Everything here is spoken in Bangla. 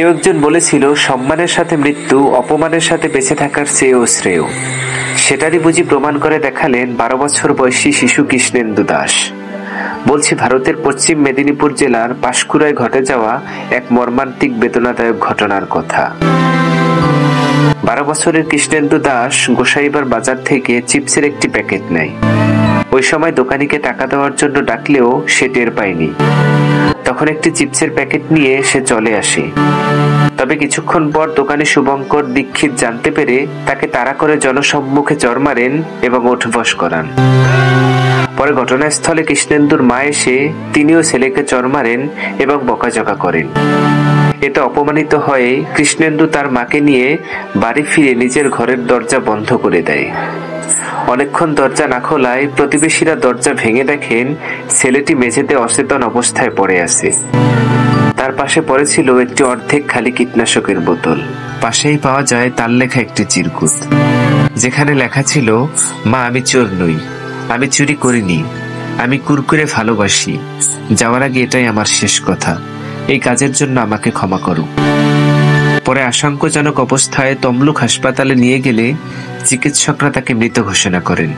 কেউ একজন বলেছিল, সম্মানের সাথে মৃত্যু অপমানের সাথে বেঁচে থাকার চেয়েও শ্রেয়। সেটারই বুঝি প্রমাণ করে দেখালেন 12 বছর বয়সী শিশু কৃষ্ণেন্দু দাস। বলছি ভারতের পশ্চিম মেদিনীপুর জেলার পাঁশকুড়ায় ঘটে যাওয়া এক মর্মান্তিক বেদনাদায়ক ঘটনার কথা। 12 বছরের কৃষ্ণেন্দু দাস গোসাইবার বাজার থেকে চিপসের একটি প্যাকেট নেয়। ওই সময় দোকানিকে টাকা দেওয়ার জন্য ডাকলেও সে টের পায়নি। তখন একটি চিপসের প্যাকেট নিয়ে সে চলে আসে। তবে কিছুক্ষণ পর দোকানি শুভঙ্কর দীক্ষিত জানতে পেরে তাকে তাড়া করে জনসম্মুখে চড় মারেন এবং ওঠবস করান। পরে ঘটনাস্থলে কৃষ্ণেন্দুর মা এসে তিনিও ছেলেকে চড় মারেন এবং বকাঝকা করেন। এতে অপমানিত হয়ে কৃষ্ণেন্দু তার মাকে নিয়ে বাড়ি ফিরে নিজের ঘরের দরজা বন্ধ করে দেয়। অনেকক্ষণ দরজা না খোলায় প্রতিবেশীরা দরজা ভেঙে দেখেন ছেলেটি মেঝেতে অচেতন অবস্থায় পড়ে আছে। তার পাশে পড়েছিল একটি অর্ধেক খালি কীটনাশকের বোতল। পাশেই পাওয়া যায় তার লেখা একটি চিরকুট, যেখানে লেখা ছিল, মা আমি চোর নই, আমি চুরি করিনি, আমি কুরকুরে ভালোবাসি, যাওয়ার আগে এটাই আমার শেষ কথা, এই কাজের জন্য আমাকে ক্ষমা করো। পরে আশঙ্কাজনক অবস্থায় তমলুক হাসপাতালে নিয়ে গেলে চিকিৎসকরা তাকে মৃত ঘোষণা করেন।